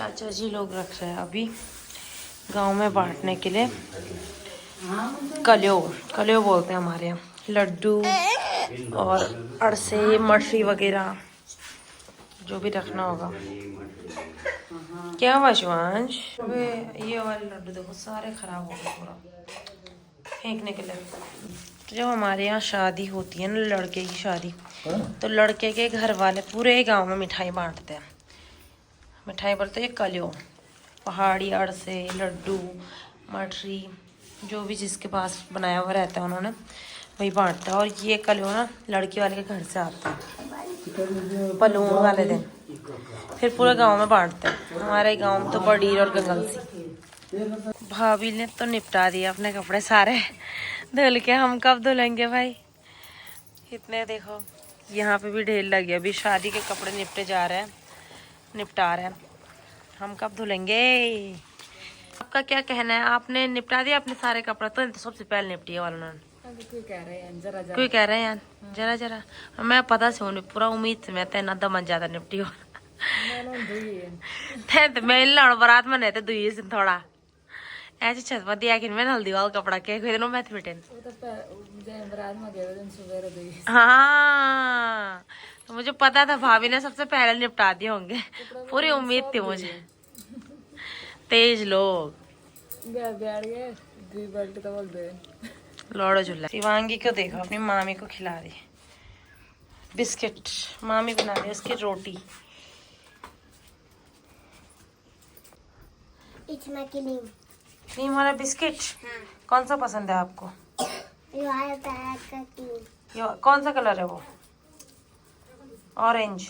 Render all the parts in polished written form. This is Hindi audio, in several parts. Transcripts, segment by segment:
चाचा जी लोग रख रहे हैं अभी गांव में बांटने के लिए। कलियो कलियो बोलते हैं हमारे यहाँ, लड्डू और अरसे मठरी वगैरह जो भी रखना होगा। क्या हुआ शिवांश? ये वाले लड्डू देखो सारे खराब हो गए, पूरा फेंकने के लिए। तो जब हमारे यहाँ शादी होती है ना, लड़के की शादी, तो लड़के के घर वाले पूरे गांव में मिठाई बांटते हैं। मिठाई बोलते हैं कलियो, पहाड़ी अरसे लड्डू मठरी जो भी जिसके पास बनाया हुआ रहता है उन्होंने वही बांटता है। और ये कलियो ना लड़की वाले के घर से आता है पलून वाले दिन, फिर पूरे गांव में बांटते हैं। हमारे गांव में तो बडीर और गंगलसी। भाभी ने तो निपटा दिया अपने कपड़े सारे धुल के, हम कब धुलेंगे भाई? इतने देखो यहाँ पे भी ढेर लगी, अभी शादी के कपड़े निपटा रहे हैं, हम कब धुलेंगे? आपका क्या कहना है? आपने निपटा दिया अपने सारे कपड़े? तो सबसे पहले निपटी वाला उन्होंने। कोई कह रहे हैं यार जरा जरा, मैं पता से हूँ पूरा उम्मीद से मैं तेना दमन ज्यादा निपटी हो तो मैं लड़ बरात में रहते दुई से थोड़ा ऐसे छत पर दिया कि मैं हल्दी वाला कपड़ा के खरीद लो मैथ मिटेन। हाँ तो मुझे पता था भाभी ने सबसे पहले निपटा दिए होंगे, पूरी उम्मीद थी मुझे। तेज लोग लौड़ो झूला। शिवांगी को देखो अपनी मामी को खिला रही बिस्किट, मामी बना रही उसकी रोटी। क्रीम वाला बिस्किट कौन सा पसंद है आपको? कौन सा कलर है वो? ऑरेंज।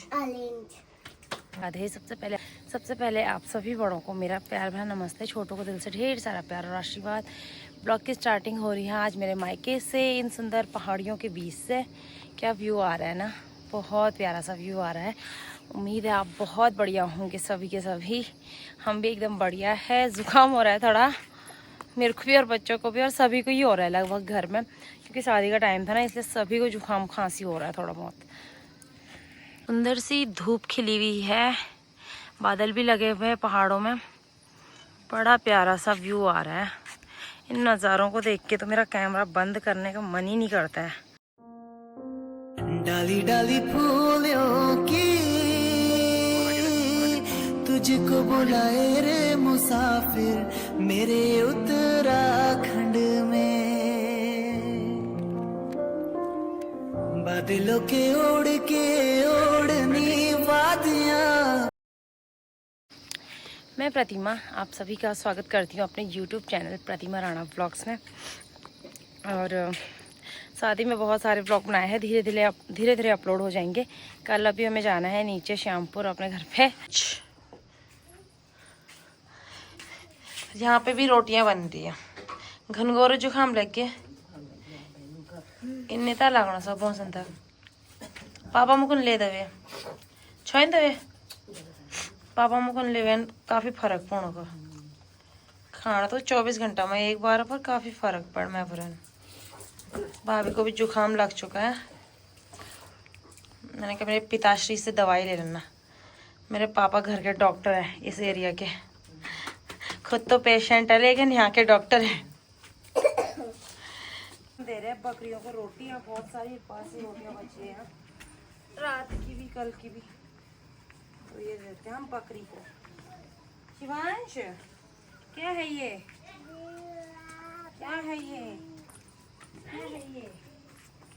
राधे। सबसे पहले आप सभी बड़ों को मेरा प्यार भरा नमस्ते, छोटों को दिल से ढेर सारा प्यार और आशीर्वाद। ब्लॉग की स्टार्टिंग हो रही है आज मेरे मायके से, इन सुंदर पहाड़ियों के बीच से। क्या व्यू आ रहा है ना, बहुत प्यारा सा व्यू आ रहा है। उम्मीद है आप बहुत बढ़िया होंगे सभी के सभी। हम भी एकदम बढ़िया है। जुकाम हो रहा है थोड़ा मेरे को भी और बच्चों को भी और सभी को ही हो रहा है लगभग घर में, क्योंकि शादी का टाइम था ना, इसलिए सभी को जुकाम खांसी हो रहा है थोड़ा बहुत। सुंदर सी धूप खिली हुई है, बादल भी लगे हुए हैं पहाड़ों में, बड़ा प्यारा सा व्यू आ रहा है। इन नज़ारों को देख के तो मेरा कैमरा बंद करने का मन ही नहीं करता है। डाली डाली फूलों की तुझको बुलाए रे मुसाफिर मेरे उत्तराखंड में, बादलों के ओढ़नी वादियां। मैं प्रतिमा आप सभी का स्वागत करती हूँ अपने YouTube चैनल प्रतिमा राणा व्लॉग्स में। और शादी में बहुत सारे व्लॉग बनाए हैं, धीरे धीरे अपलोड हो जाएंगे। कल अभी हमें जाना है नीचे श्यामपुर अपने घर पे। यहाँ पे भी रोटियां बन रही है। घनघोर जुकाम लग गया इन्ने ता लगना सब मौसम था। पापा मुकुन ले दवे छोइन दवे पापा मुकुन ले काफी फर्क पड़ो का खाना तो 24 घंटा में एक बार, पर काफी फर्क पड़ मैं पुरान। भाभी को भी जुकाम लग चुका है। मैंने कहा मेरे पिताश्री से दवाई ले लेना, मेरे पापा घर के डॉक्टर हैं इस एरिया के, खुद तो पेशेंट है लेकिन यहाँ के डॉक्टर हैं। दे रहे हैं बकरियों को रोटी, और बहुत सारी पास ही रोटियां बची हैं रात की भी कल की भी, तो ये देते हैं हम बकरी को। शिवांश क्या है ये? क्या है ये? क्या है ये?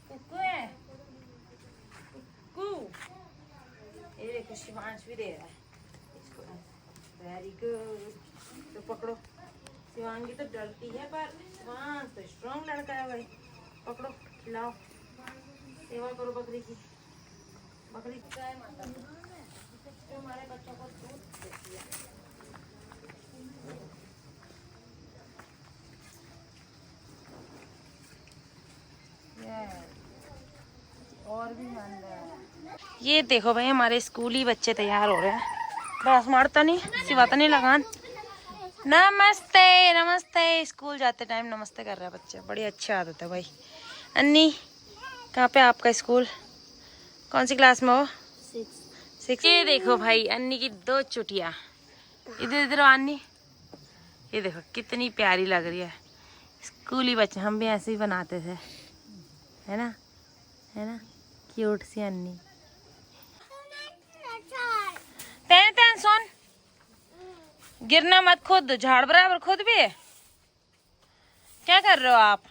कुक्कू है? कुक्कू। ये देखो शिवांश भी दे रहा है इसको। Very good. तो पकड़ो। शिवांगी तो डरती है पर शिवांश तो स्ट्रॉन्ग लड़का है भाई। पकड़ो खिलाओ, सेवा करो बकरी की। बकरी गाय माता जो हमारे बच्चों को दूध देती है। और भी ये देखो भाई हमारे स्कूली बच्चे तैयार हो रहे हैं। बस मारता नहीं सिवाता नहीं लगान। नमस्ते नमस्ते। स्कूल जाते टाइम नमस्ते कर रहे हैं बच्चे, बड़ी अच्छी आदत है भाई। अन्नी कहाँ पे आपका स्कूल? कौन सी क्लास में हो? 6। ये देखो भाई अन्नी की 2 चुटिया, इधर इधर आनी, ये देखो कितनी प्यारी लग रही है। स्कूली बच्चे हम भी ऐसे ही बनाते थे, है ना, है ना, क्यूट सी अन्नी। तैन तैन सुन, गिरना मत, खुद झाड़ बराबर खुद भी है। क्या कर रहे हो आप,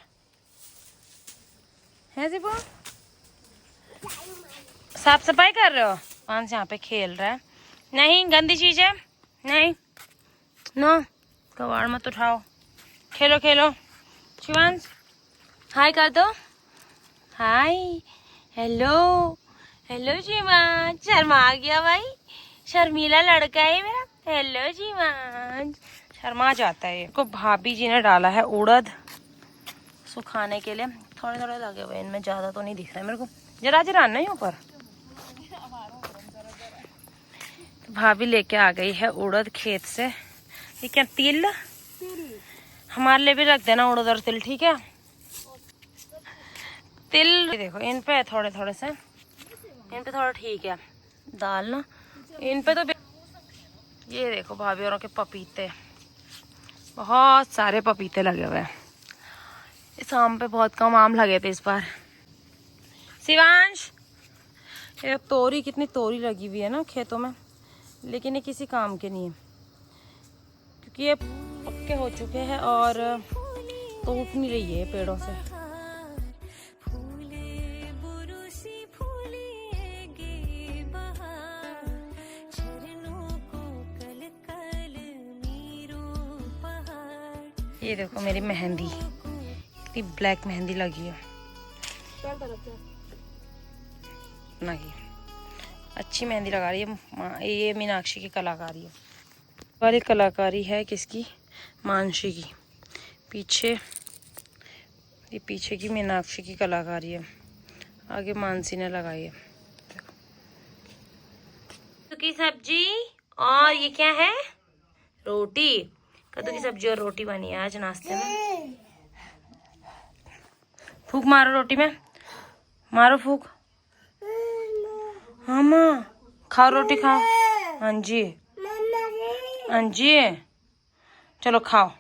है सिपो? साफ सफाई कर रहे हो? पांच यहाँ पे खेल रहा है। नहीं, गंदी चीज है, नहीं, नो, कबाड़ मत उठाओ, खेलो खेलो। शिवांश हाय कर दो, हाय, हेलो, हेलो शिवांश। शर्मा गया भाई, शर्मीला लड़का है मेरा। हेलो शिवांश, शर्मा जाता है। को भाभी जी ने डाला है उड़द सुखाने के लिए, थोड़े थोड़े लगे हुए इनमें, ज्यादा तो नहीं दिख रहा है मेरे को। जरा जरा आना ही ऊपर। तो भाभी लेके आ गई है उड़द खेत से। ये क्या तिल, हमारे लिए भी रख देना उड़द और तिल, ठीक है? तिल देखो इन पे थोड़े थोड़े से, इन पे थोड़ा ठीक है दाल ना, इन पे तो। ये देखो भाभी औरों के पपीते, बहुत सारे पपीते लगे हुए हैं। इस आम पे बहुत कम आम लगे थे इस बार। शिवांश, ये तोरी, कितनी तोरी लगी हुई है ना खेतों में, लेकिन ये किसी काम के नहीं है क्योंकि ये पक्के हो चुके हैं और तो उठ नहीं रही है पेड़ों से। ये देखो मेरी मेहंदी, इतनी ब्लैक मेहंदी लगी है। नहीं, अच्छी मेहंदी लगा रही है ये मीनाक्षी की कलाकारी है। वाली कलाकारी है किसकी? मानसी की। पीछे, ये पीछे की मीनाक्षी की कलाकारी है, आगे मानसी ने लगाई है। कद्दू की सब्जी और ये क्या है? रोटी। कद्दू की सब्जी और रोटी बनी है आज नाश्ते में। फूक मारो रोटी में, मारो फूक। हाँ माँ, खाओ रोटी खाओ। हाँ जी, हाँ जी, चलो खाओ,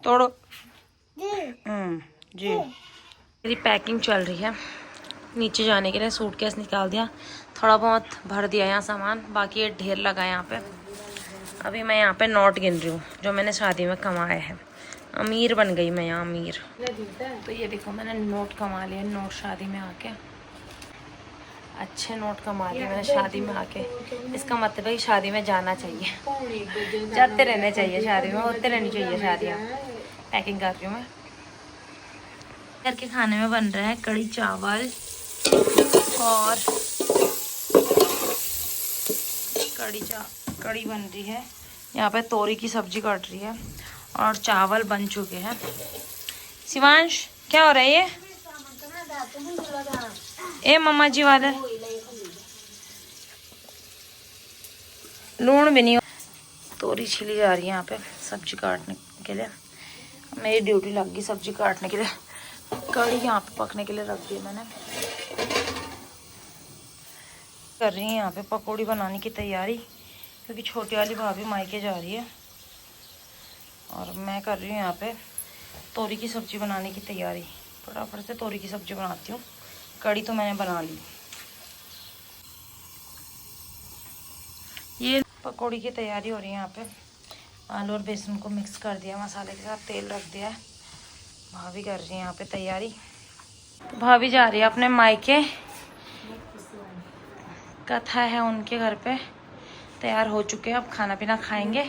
तोड़ो। जी। मेरी पैकिंग चल रही है, नीचे जाने के लिए सूटकेस निकाल दिया, थोड़ा बहुत भर दिया यहाँ सामान, बाकी ये ढेर लगा यहाँ पे। अभी मैं यहाँ पे नोट गिन रही हूँ जो मैंने शादी में कमाए हैं। अमीर बन गई मैं यहाँ, अमीर। तो ये देखो मैंने नोट कमा लिए, नोट शादी में आके, अच्छे नोट कमा लिए मैंने शादी में आके। इसका मतलब है कि शादी में जाना चाहिए, जाते रहने चाहिए शादी में, होते रहनी चाहिए शादियाँ। पैकिंग कर रही हूँ मैं। घर के खाने में बन रहा है कढ़ी चावल और कढ़ी बन रही है। यहाँ पे तोरी की सब्जी कट रही है और चावल बन चुके हैं। शिवांश क्या हो रहा है ये? ए मम्मा जी वाले लूण भी नहीं हो। तोरी छिली जा रही है यहाँ पे सब्जी काटने के लिए। मेरी ड्यूटी लग गई सब्जी काटने के लिए। कढ़ी यहाँ पे पकने के लिए रख दी मैंने। कर रही है यहाँ पे पकौड़ी बनाने की तैयारी, क्योंकि छोटी वाली भाभी मायके जा रही है और मैं कर रही हूँ यहाँ पे तोरी की सब्जी बनाने की तैयारी। फटाफट से तोरी की सब्जी बनाती हूँ। कढ़ी तो मैंने बना ली। ये पकौड़ी की तैयारी हो रही है यहाँ पे। आलू और बेसन को मिक्स कर दिया मसाले के साथ, तेल रख दिया है। भाभी कर रही है यहाँ पे तैयारी। तो भाभी जा रही है अपने मायके, कथा है उनके घर पे। तैयार हो चुके हैं, अब खाना पीना खाएंगे।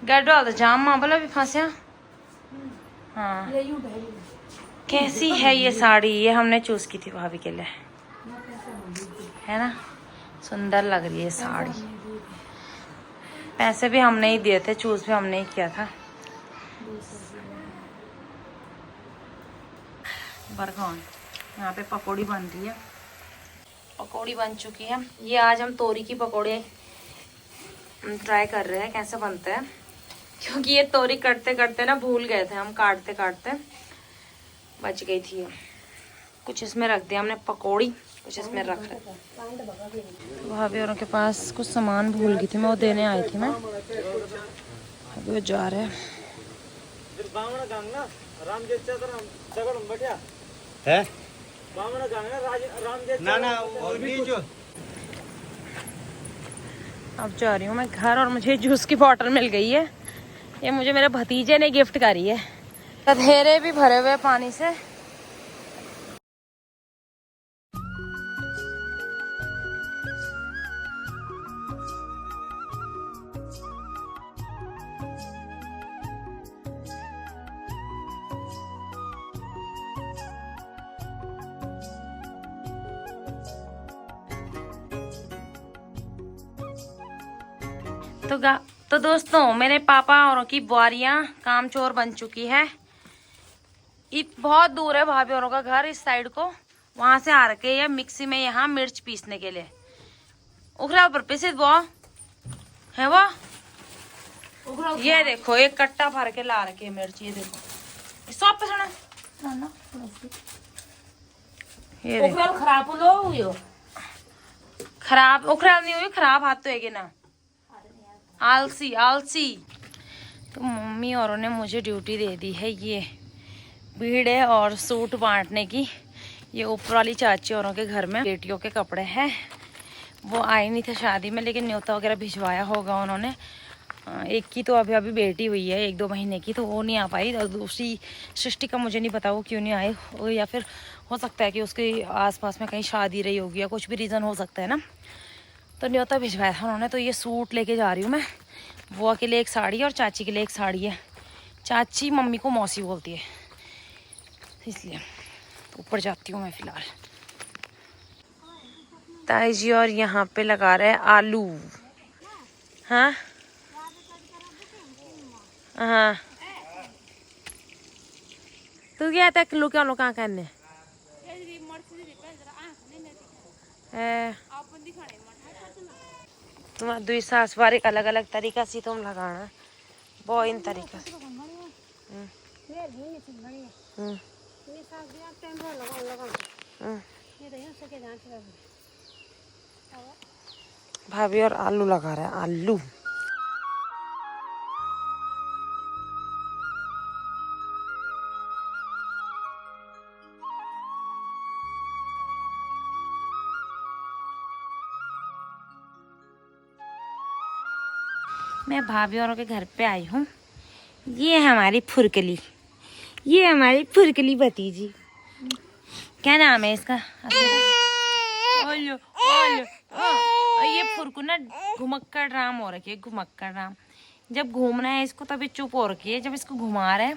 गड्ढा तो जाम माँ बोला भी फंसा। हाँ, कैसी है ये साड़ी? ये हमने चूज की थी भाभी के लिए, है ना, सुंदर लग रही है साड़ी। पैसे भी हमने ही दिए थे, चूज भी हमने ही किया था। बरगौन यहाँ पे पकौड़ी बन रही है। पकौड़ी बन चुकी है। ये आज हम तोरी की पकौड़ी ट्राई कर रहे हैं कैसे बनते हैं, क्योंकि ये तोरी कटते कटते ना भूल गए थे हम, काटते काटते बच गई थी। कुछ इसमें रख दिया हमने पकौड़ी कुछ इसमें रख रहे। भाभी औरों के पास कुछ सामान भूल गई थी मैं, वो देने आई थी मैं। अभी वो जा रहे हैं। अब जा रही हूँ मैं घर और मुझे जूस की बॉटल मिल गई है। ये मुझे मेरे भतीजे ने गिफ्ट करी है। गधेरे भी भरे हुए पानी से। तो दोस्तों मेरे पापा औरों की बुआरियां कामचोर बन चुकी है। बहुत दूर है भाभी औरों का घर इस साइड को। वहां से आ रखे ये मिक्सी में यहाँ मिर्च पीसने के लिए। उखरा ऊपर पीसित वो है वो। ये देखो एक कट्टा भर के ला रखे मिर्च। ये देखो सब पे सुना ये खराब हो खराब उखरा नहीं हुई। खराब हाथ तो है ना। आलसी आलसी। तो मम्मी औरों ने मुझे ड्यूटी दे दी है ये भीड़े और सूट बांटने की। ये ऊपर वाली चाची औरों के घर में बेटियों के कपड़े हैं। वो आई नहीं थे शादी में लेकिन न्योता वगैरह भिजवाया होगा उन्होंने। एक की तो अभी बेटी हुई है 1-2 महीने की, तो वो नहीं आ पाई। और दूसरी सृष्टि का मुझे नहीं पता वो क्यों नहीं आई, या फिर हो सकता है कि उसके आसपास में कहीं शादी रही होगी या कुछ भी रीज़न हो सकता है ना। तो न्योता भिजवाया था उन्होंने। तो ये सूट लेके जा रही हूँ मैं। बुआ के लिए एक साड़ी है और चाची के लिए एक साड़ी है। चाची मम्मी को मौसी बोलती है इसलिए। ऊपर जाती हूँ मैं फिलहाल। ताई जी और यहाँ पे लगा रहे हैं आलू। हाँ हाँ तू क्या था किलो क्या लो कहाँ करने तुम दुई सास बार एक अलग अलग तरीका से तुम लगाना बहुत इन तरीका से। भाभी और आलू लगा रहे हैं आलू। मैं भाभी औरों के घर पे आई हूँ। ये है हमारी फुरकली। ये हमारी फुरकली भतीजी। क्या नाम है इसका? ओलो, ओलो, और ये फुरकू ना घुमक्कड़ राम हो रखी है। घुमक्कड़ राम जब घूमना है इसको तभी चुप हो रखी है। जब इसको घुमा रहे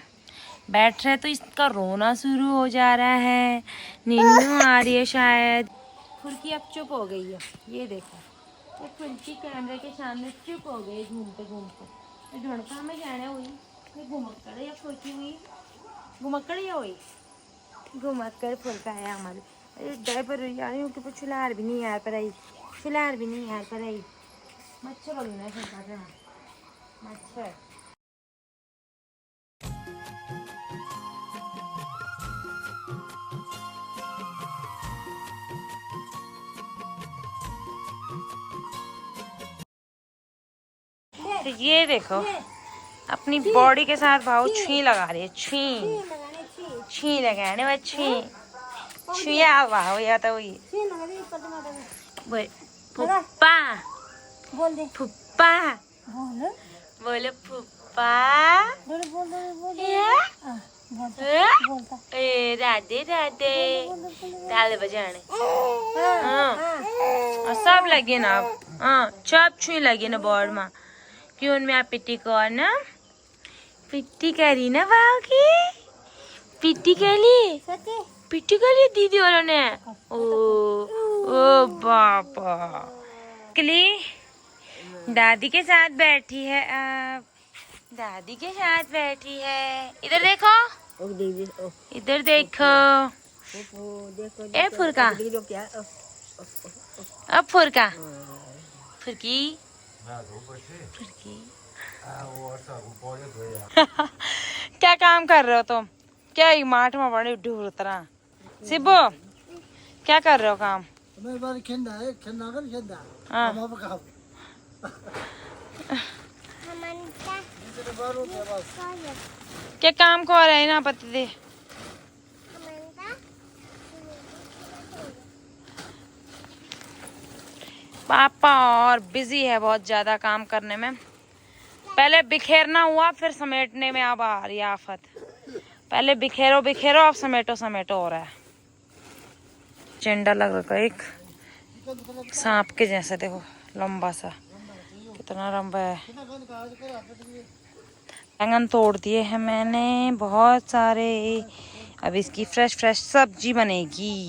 बैठ रहे तो इसका रोना शुरू हो जा रहा है। नीनू आ रही है शायद। फुरकी अब चुप हो गई है। ये देखो वो फुरकी कैमरे के सामने चुप हो गई घूमते घूमते। ढड़का में जाने हुई ये घुमक्कड़ या फुरकी हुई। घुमक्कड़ या हुई घुमक्कड़ फुरका है हमारे। डायपर आई हूँ कि छुलार भी नहीं यार पर आई। छुलार भी नहीं यार पर आई। मच्छर बोलना है मच्छर। तो ये देखो अपनी बॉडी के साथ भाव छी लगा रही है। छी लगाने में छुया भाव या तो वही फुप्पा फुप्पा बोलो फुप्पा। राधे राधे ताल बजाने। हाँ सब लगे ना अब। हाँ चप छुई लगे ना बोर्ड में क्यों उनमें आप पिट्टी को ना पिट्टी करी ना भाव की पिट्टी कर ली दीदी वालों ने। ओ बापा कली दादी के साथ बैठी है। अब दादी के साथ बैठी है। इधर देखो इधर देखो। ए फुरका अब फुरका फुरकी फुरकी क्या काम कर रहे हो तुम? क्या माठ में बड़े ढूर तरह सिब्बो क्या कर रहे हो काम? मैं बार खेलना है खेलना कर खेलना हाँ हम अब कहाँ बार हो गया बस क्या काम को रहे हैं ना पति दे पापा और बिजी है बहुत ज्यादा काम करने में। पहले बिखेरना हुआ फिर समेटने में अब आ रही है आफत। पहले बिखेरो बिखेरो अब समेटो समेटो हो रहा है। चेंडा लग रखा है एक सांप के जैसे, देखो लंबा सा कितना लंबा है। बैंगन तोड़ दिए हैं मैंने बहुत सारे। अब इसकी फ्रेश फ्रेश सब्जी बनेगी।